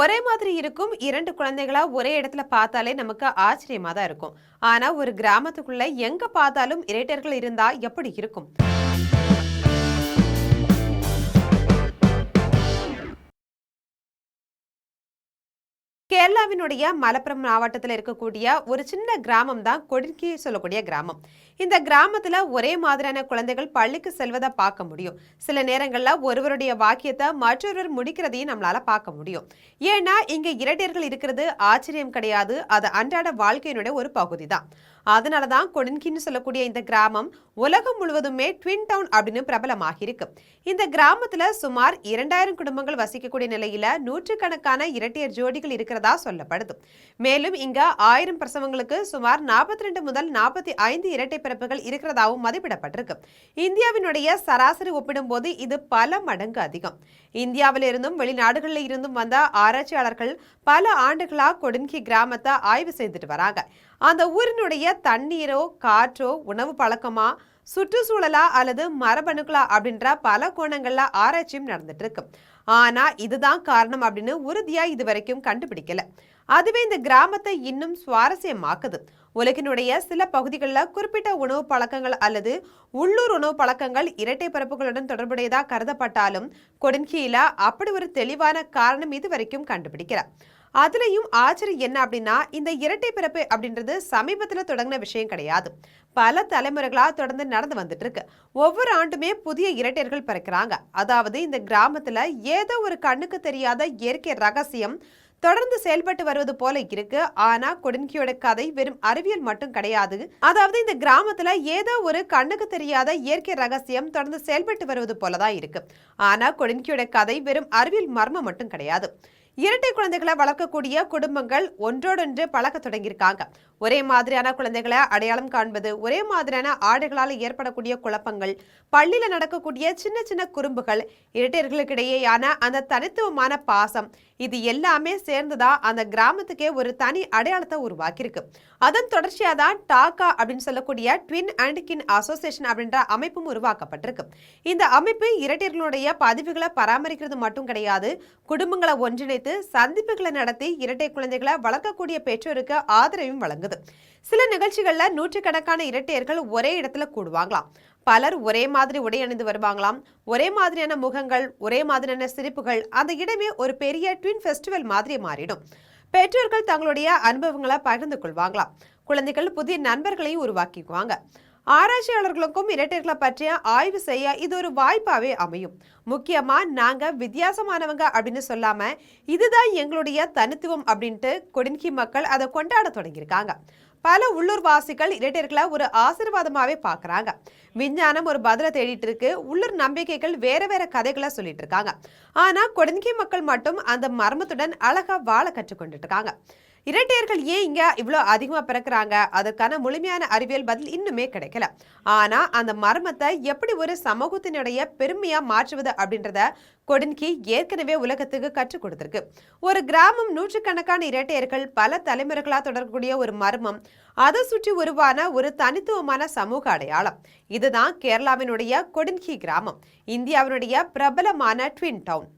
ஒரே மாதிரி இருக்கும் இரண்டு குழந்தைகளா ஒரே இடத்துல பார்த்தாலே நமக்கு ஆச்சரியமா தான் இருக்கும். ஆனா ஒரு கிராமத்துக்குள்ள எங்க பார்த்தாலும் இரட்டையர்கள் இருந்தா எப்படி இருக்கும்? கேரளாவினுடைய மலப்புரம் மாவட்டத்தில் இருக்கக்கூடிய ஒரு சின்ன கிராமம் தான் கொடுக்கி சொல்லக்கூடிய கிராமம். இந்த கிராமத்துல ஒரே மாதிரியான குழந்தைகள் பள்ளிக்கு செல்வதை பார்க்க முடியும். சில நேரங்கள்ல ஒருவருடைய வாக்கியத்தை மற்றொருவர் முடிக்கிறதையும் நம்மளால பார்க்க முடியும். ஏன்னா இங்க இரட்டையர்கள் இருக்கிறது ஆச்சரியம் கிடையாது, அது அன்றாட வாழ்க்கையினுடைய ஒரு பகுதி தான். அதனாலதான் கொடுங்கின்னு சொல்லக்கூடிய இந்த கிராமம் உலகம் முழுவதுமே ட்வின் டவுன் அப்படின்னு பிரபலமாகி இருக்கு. இந்த கிராமத்துல சுமார் 2000 குடும்பங்கள் வசிக்கக்கூடிய நிலையில நூற்றுக்கணக்கான இரட்டையர் ஜோடிகள் இருக்கிறதா சொல்லப்படுது. மேலும் இங்க 1000 பிரசவங்களுக்கு சுமார் 42 முதல் 45 இரட்டை பிறப்புகள் இருக்கிறதாவும் மதிப்பிடப்பட்டிருக்கு. இந்தியாவினுடைய சராசரி ஒப்பிடும்போது இது பல மடங்கு அதிகம். இந்தியாவிலிருந்தும் வெளிநாடுகளில் இருந்தும் வந்த ஆராய்ச்சியாளர்கள் பல ஆண்டுகளா கொடுங்கி கிராமத்தை ஆய்வு செய்துட்டு வராங்க. அந்த ஊரினுடைய தண்ணீரோ காற்றோ உணவு பழக்கமா சுற்றுச்சூழலா அல்லது மரபணுக்களா அப்படின்ற பல கோணங்கள்ல ஆராய்ச்சியும் நடந்துட்டு இருக்கு. ஆனா இதுதான் காரணம் அப்படின்னு உறுதியா இது வரைக்கும் கண்டுபிடிக்கல. அதுவே இந்த கிராமத்தை இன்னும் சுவாரஸ்யமாக்குது. உலகினுடைய சில பகுதிகளில் குறிப்பிட்ட உணவு பழக்கங்கள் அல்லது உள்ளூர் உணவு பழக்கங்கள் இரட்டை பிறப்புகளுடன் தொடர்புடையதா கருதப்பட்டாலும் கொடுங்கியில அப்படி ஒரு தெளிவான காரணம் இது வரைக்கும் கண்டுபிடிக்கல. அதுலயும் ஆச்சரியம் என்ன அப்படின்னா, இந்த இரட்டை பிறப்பு அப்படின்றது சமீபத்துல தொடங்கின விஷயம் கிடையாது. பல தலைமுறைகளா தொடர்ந்து நடந்து வந்துட்டு இருக்கு. ஒவ்வொரு ஆண்டுமே புதிய இரட்டையர்கள் பிறக்கிறாங்க. அதாவது இந்த கிராமத்துல ஏதோ ஒரு கண்ணுக்கு தெரியாத இயற்கை ரகசியம் தொடர்ந்து செயல்பட்டு வருவது போல இருக்கு. ஆனா கொடுங்கியோட கதை வெறும் அறிவியல் மட்டும் கிடையாது. அதாவது இந்த கிராமத்துல ஏதோ ஒரு கண்ணுக்கு தெரியாத இயற்கை ரகசியம் தொடர்ந்து செயல்பட்டு வருவது போலதான் இருக்கு. ஆனா கொடுங்கியோட கதை வெறும் அறிவியல் மர்மம் மட்டும் கிடையாது. இரட்டை குழந்தைகளை வளர்க்கக்கூடிய குடும்பங்கள் ஒன்றோடொன்று பழக்க தொடங்கியிருக்காங்க. ஒரே மாதிரியான குழந்தைகளை அடையாளம் காண்பது, ஒரே மாதிரியான ஆடைகளால் ஏற்படக்கூடிய குழப்பங்கள், பள்ளியில நடக்கக்கூடிய சின்ன சின்ன குறும்புகள், இரட்டையர்களுக்கிடையேயான அந்த தனித்துவமான பாசம், இது எல்லாமே சேர்ந்துதான் அந்த கிராமத்துக்கே ஒரு தனி அடையாளத்தை உருவாக்கியிருக்கு. அதன் தொடர்ச்சியா தான் டாக்கா அப்படின்னு சொல்லக்கூடிய ட்வின் அண்ட் கின் அசோசியேஷன் அப்படின்ற அமைப்பும் உருவாக்கப்பட்டிருக்கு. இந்த அமைப்பு இரட்டையர்களுடைய பதிவுகளை பராமரிக்கிறது மட்டும் கிடையாது, குடும்பங்களை ஒன்றிணைத்து சந்திப்புகளை நடத்தி இரட்டை குழந்தைகளை வளர்க்கக்கூடிய பெற்றோருக்கு ஆதரவும் வழங்குது. சில நிகழ்ச்சிகள்ல நூற்றுக்கணக்கான இரட்டையர்கள் ஒரே இடத்துல கூடுவாங்களாம். பலர் ஒரே மாதிரி உடை அணிந்து வருவாங்களாம். ஒரே மாதிரியான முகங்கள், ஒரே மாதிரியான சிரிப்புகள், அந்த இடமே ஒரு பெரிய ட்வின் ஃபெஸ்டிவல் மாதிரி மாறிடும். பெற்றோர்கள் தங்களுடைய அனுபவங்களை பகிர்ந்து கொள்வாங்களாம். குழந்தைகள் புதிய நண்பர்களையும் உருவாக்கிக்குவாங்க. ஆராய்ச்சியாளர்களுக்கும் இரட்டையர்களை பற்றிய ஆய்வு செய்ய இது ஒரு வாய்ப்பாவே அமையும். முக்கியமா நாங்க வித்தியாசமானவங்க அப்படின்னு சொல்லாம இதுதான் எங்களுடைய தனித்துவம் அப்படின்ட்டு கொடுங்கி மக்கள் அதை கொண்டாட தொடங்கியிருக்காங்க. பல உள்ளூர் வாசிகள் இரட்டையர்களை ஒரு ஆசீர்வாதமாவே பாக்குறாங்க. விஞ்ஞானம் ஒரு பதில தேடிட்டு இருக்கு, உள்ளூர் நம்பிக்கைகள் வேற வேற கதைகளை சொல்லிட்டு இருக்காங்க. ஆனா கொடுங்கி மக்கள் மட்டும் அந்த மர்மத்துடன் அழகா வாழ கற்றுக்கொண்டுட்டு இருக்காங்க. இரட்டையர்கள் ஏன் இங்க இவ்வளவு அதிகமா பிறக்கிறாங்க, அதற்கான முழுமையான அறிவியல் பதில் இன்னுமே கிடைக்கல. ஆனா அந்த மர்மத்தை எப்படி ஒரு சமூகத்தினுடைய பெருமையா மாற்றுவது அப்படின்றத கொடுங்கி ஏற்கனவே உலகத்துக்கு கற்றுக் கொடுத்திருக்கு. ஒரு கிராமம், நூற்றுக்கணக்கான இரட்டையர்கள், பல தலைமுறைகளா தொடரக்கூடிய ஒரு மர்மம், அதை சுற்றி உருவான ஒரு தனித்துவமான சமூக அடையாளம். இதுதான் கேரளாவினுடைய கொடுங்கி கிராமம், இந்தியாவினுடைய பிரபலமான ட்வின் டவுன்.